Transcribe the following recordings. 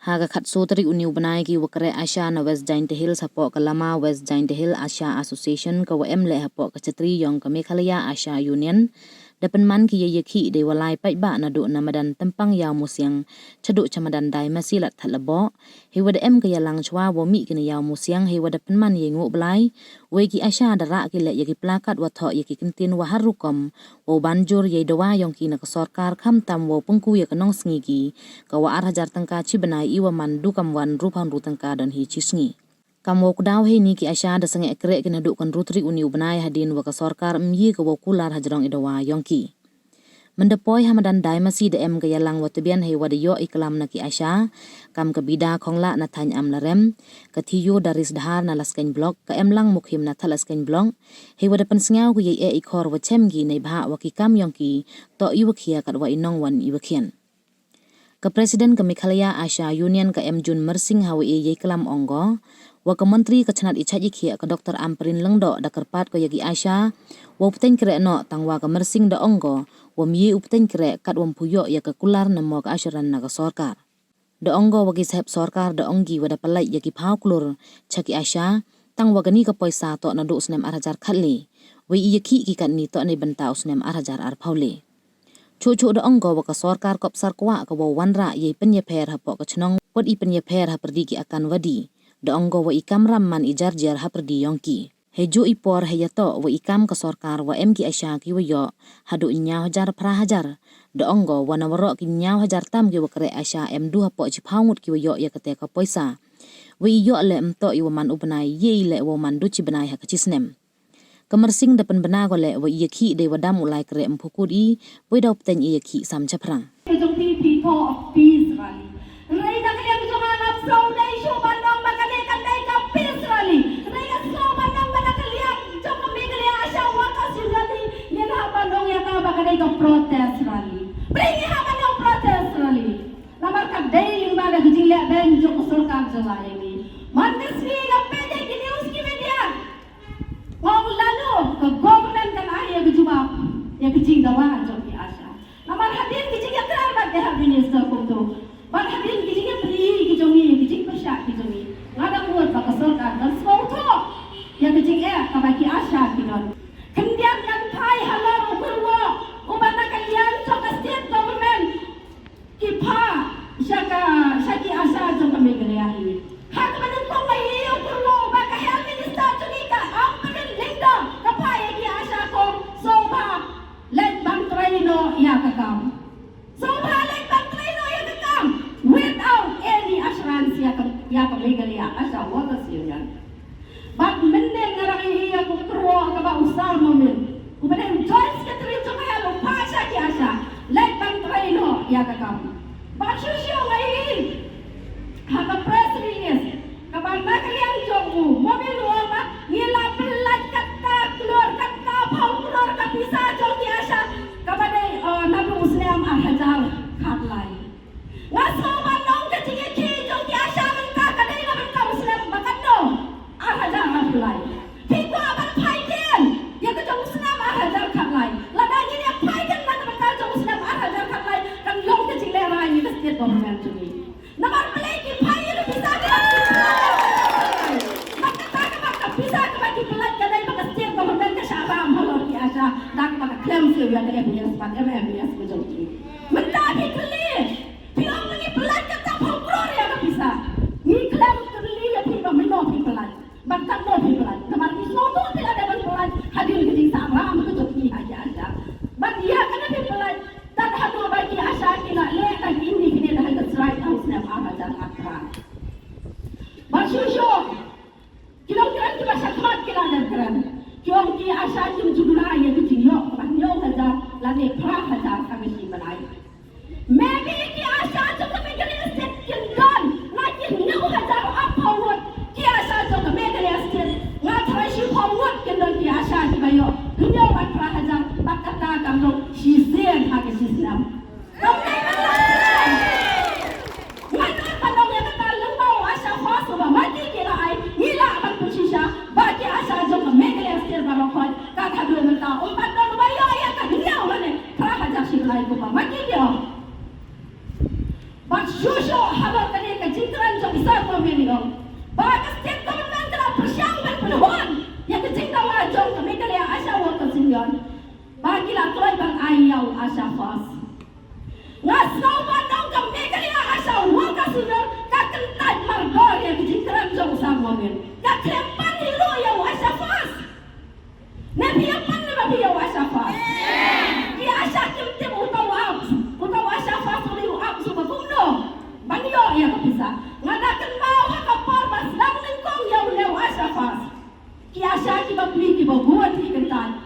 Haga Katsutri Uniu Banai Wakare Asha na West Giant Hill Sapok Kalama West Giant Hill Asha Association ka WM le hapok kacetri yong ka Mekhalaya Asha Union dapan man ki yeki de walai pai ba na do na madan tempang yaw musyang chadu chamadan dai masilat thalabo he wada em ka yalang chwa wo mi kini yaw musyang he wada pen man ye ngu blai we ki Asha dara ki le yeki plakat wa tho yeki kintin wa harukom wo banjur ye dawa yong ki na ka sarkar kham tam wo pungku ye kanong sngi ki ka wa 8,000 tangka chi banai iwa man du kam wan rupan ru tangka dan hi chi sngi Kamu kudaw he ni ki Asha da sange ekre kina duk kan rutri uniu banai hadin wa ka sarkar myi ka wakular hajrong idawa yongki. Mendepoy hamadan dai masih da em ka yalang wa tebian he wa yo iklam na ki Asha kam ka bida khongla na thany am larem ka thiyo daris dahar na lasken blok ka em lang mukhim na thalasken blok he wa da pan sngaw ku ye ikhor wa chemgi nei bha wa ki kam yongki to iwa khia kat wa inong wan iwa khian. Ka Presiden ka Mekhalaya Asha Union ka em Jun Mersing hawi ye kelam onggo wa ka menteri ka chanat ichaji khia ka Dr. Amprin Lengdo da kerpat ko yagi Asha wa upten kre no tangwa ka Mersing da onggo wa mi upten kre kat wam puyo ya ka kular na mo ka asyaran na ka sarkar da onggo wa ki sahab sarkar da onggi wa da palai yagi phau klur chaki Asha tangwa gani ka paisa to na do snem 8,000 khatli wi yaki ki kan ni to ne banta snem 8,000 ar phaule Cucu da onggo wa ka sarkar kop sarkwa ka wa wanra ye penye pher ha po ka chnong pot i penye pher ha perdi ki akan wadi da onggo wa ikam ramman ijar jar ha perdi yongki hejo ipor heyato wa ikam ka sarkar wa em ki Asha ki wa yo hadu nyaw hajar pra hajar da onggo wa na waro ki nyaw hajar tam ki wa kre Asha em du ha po chi phaungut ki wa yo ya kate ka poisa wa yo le mto i wa man ubanai ye le wa man du chi banai ha ka chi snem Kemersing dapan benar gole wa yaki de wadam ulai kre empukuri wa da upten yaki sam chaprang people of peace rally rai da kalian jangan saudai sho bandang makane kandai ka peace rally rai da so bandang bana kalian jok megale Asha wakas yugati yana bandang ya ka bakane ka protest rally bring ha bandang protest rally lamar ka daily bala gijile ben jok sarkar jalai ni mandes ni ga pede ki news ki media Wang lalu ke government kan ayah berjumpa ya kecing dawa joki Asha. Namar hadir kecing ya kerabat deh minister kudo. Bar hadir kecing ya beli kijongi kecing persyak kijongi. Ngadang buat baka sarkar dan semua ya kecing kabaki Asha kinon. Kendian yang thai halal ukurwo ubana kalian jok state government kipa syaki Asha jok kemegere ahi. Hak menentu mai ukurwo baka health minister juga kapaya di Asha ko soba let bang traino ya kakam soba let bang traino ya kakam without any assurance ya legal ya Asha water union but menden ngarang iya ko kro ka ba usar momen ubenen joins ka tri to helo pasha ki Asha let bang traino ya kakam ba shusho ngai ha press release ka ba na kalian jomu mobil wa nila pelat kata keluar kata pau keluar ka bisa joki Asha kabade nabi muslim hajar khatlai ngaso manong ke tinge ki joki Asha mangka kadai na mangka muslim bakando hajar khatlai piko aban phaiden ya ka jong muslim hajar khatlai ladang ini phaiden na mangka jong muslim hajar khatlai kan long ke tingle rai ni state government ni namar play ki phaiden bisa bisa kebagi pelat kadai baka setiap government ke syaram halor ki Asha dak baka klaim se ya de MBS pat MBS ko joki mentabi kli piong ni pelat kata pogror ya ka bisa ni klaim kli ya pi meno pi pelat baka no pi pelat kamar ni soto pila ada pelat hadir ke syaram ko joki aja Asha ban dia kana pi pelat dan hadu bagi Asha kila le lagi ini kini dah ada serai tahu snap aja akra Basyusho Kira-kira kita sakmat kira dan keren. Kiong ki Asha jum juduna ya kecing yo, panyo hajar lane pra hajar kami si banai. Maybe ki Asha jum kami kene state kindan, lagi nyu hajar apa wot. Ki Asha jum kami kene state, ngatai si pawot kindan ki Asha ki bayo. Nyu wan pra hajar bakata kamlo si sen ha ke Islam. Kami mana pandang ya kata lembau Asha fasu ba mati kira ai nila bagi Asha jom megale stir barokot ka kadul menta umpat don bayo ya ka dunia wane pra hajar shi lai ko ba maki yo bak shusho haba kane ka sudah kakentat margor ya kejingkran jong samonin. Kaklepan hilu ya wasafas. Nabi apa nabi ya wasafas. Dia asyak tim utawa wasafas uli up subakundo. Banyo ya kapisa. Ngadakan mau hakapar bas dang lingkong ya uli wasafas. Kiasa kibabli kibabuan kikentan.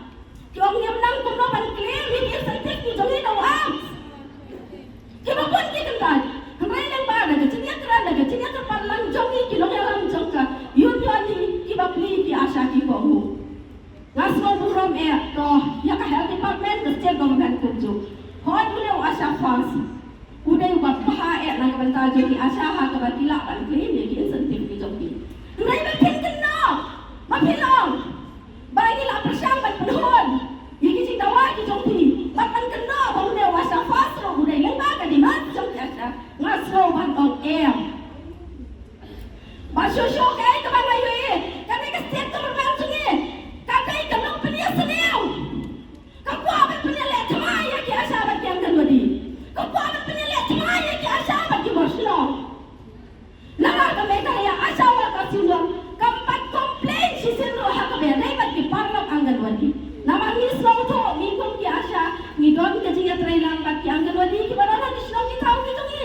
Kiong niam nang kuno ban klaim hiki sentik ki jongi daw up. Kibabuan kikentan. Hangray nang bada ka cinya terpalang jongi kilong yalang jongka. Yun ni kibabli kiasa kibabu. Ngasmo burom to ya ka health department the state government kunju. Hon uli wasafas. Udah bapaha nang kabanta jongi asa ha kabatila ban klaim hiki sentik ki jongi. Hangray ba kinkenno. Mapilong, bagi lah persiapan penhun. Yang kisi tawa ki jongpi, batang kena bang ne wasa fasro budai lembaga di mana jong kata ngasro bantong Basyosyo kay ka bang ayo kami ka state government sungi. Kakay ka nang peniya seniau. Kapwa ba peniya le tamaya ki asabat yang kanwadi. Kapwa ba peniya le tamaya ki asabat ki boslo. Lamar kami kaya asawa ka sinong kampat komplain si sinro hakabe naibat ki parlok angganwadi. Namang nislo to mingkong ki asya ngidon ka jinga tray lang bat ki angganwadi ki barana nislo ki tao ki tungi.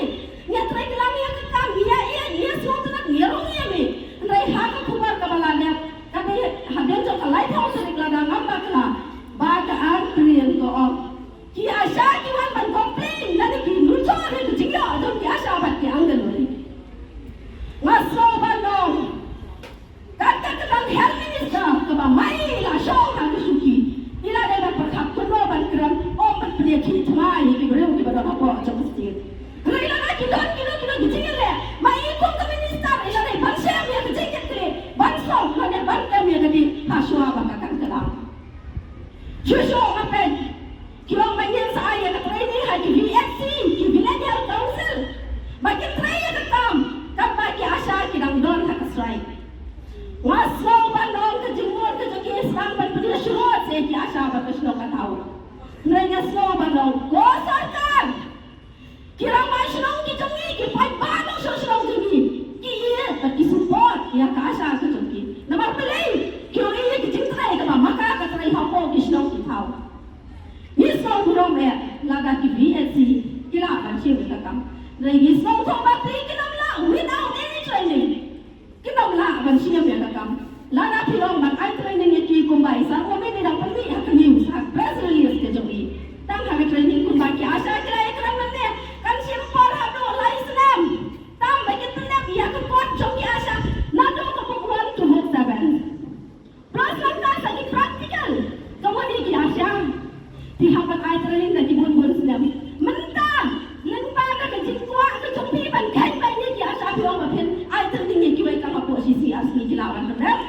Nya tray ki lang ya kakam iya so tanak ngerong iya me. Tray haka kubar ka balanya kade haden jo ka light house ni klada ngamba kala. Baga an priyan ko om. Ki asya ki wan ban komplain nani ki nucho re ki jinga adon ki asya bat ki angganwadi. Ngaso bandong kata kedang health minister keba mai la show na kusuki ila de berkap kuno ban kram obat penyakit mai ki bereu ki badon apa jam masjid ila na ki don ki jingile mai ko ke minister ila de ban sem ya kejingit kre ban so na de ban kam ya di haswa bakakan kedang shusho apen ki wang manyen saya ke training haji VFC ki village health council bagi training ke kam bagi asya ki dang don hakasrai Waslo bandong ke jenggot ke joki Islam ban pedih syurut saya ki asya bakasno ka tahu. Nanya slo bandong gosarkan. Kira masnong ki jongi ki pai bandong sosrong jongi. Ki iya ki support ya ka asya ke jongi. Namar pelai ki iya ki jingtrai ka maka ka trai hapo ki snong ki tahu. Islo burom laga ki VSC kila ban sim ka kam. Nai islo to bakti ki namla without any training. Kita mula ban siam ya kakam. Lana pilong ban ai training ya ki kumbai sa o me dang pali ha news ha press release ke jongi. Tang ha training kumbai ki asa kira ikram mande kan simpor ha do la Islam. Tam bagi pendap ya ke pot jongi asa. Na do ka pokwan to hok saban. Problem ka sa practical. Kawani ki asa. Ti ha ban ai training na ki bun Islam. Mentang lembaga ke jingkwa ke jongi ban kai ban ni ki asa pilong ba pen ai training ya ki posisi asli kilawan benar.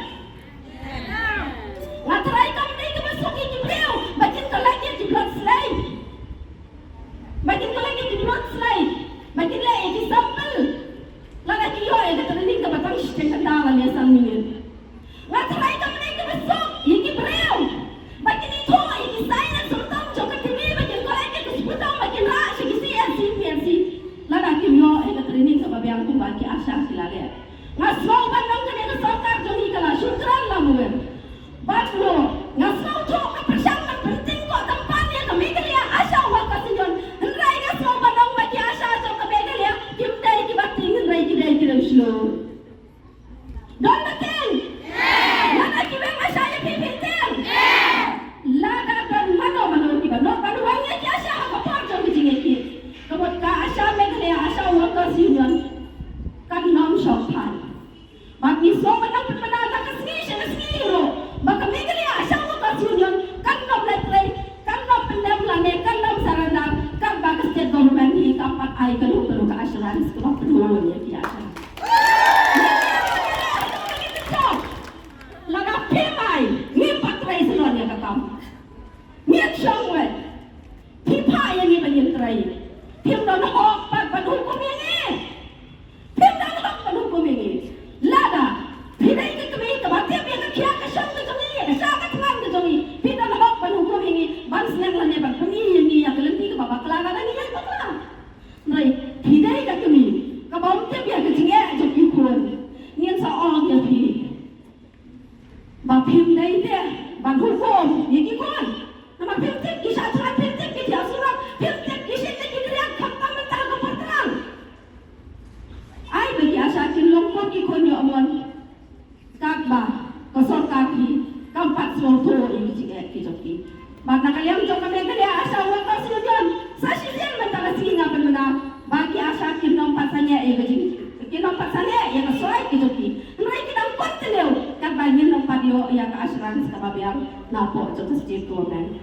Ngatrai kamu ni kemasuki kibriu, bakin kau lagi di blood slide. Bakin kau lagi di blood slide. Bakin lagi di sampel. Lagi kiyo ya kata ni ke batang stek kendalan ya samingin. Ngatrai kamu ni kemasuk, ya kibriu. Bakin itu ya designer sultan jokat TV bakin kau lagi ke seputang bakin rak segisi PNC. Lagi kiyo ya kata ni ke babiang tu bagi asal kilale. Ngasau bandang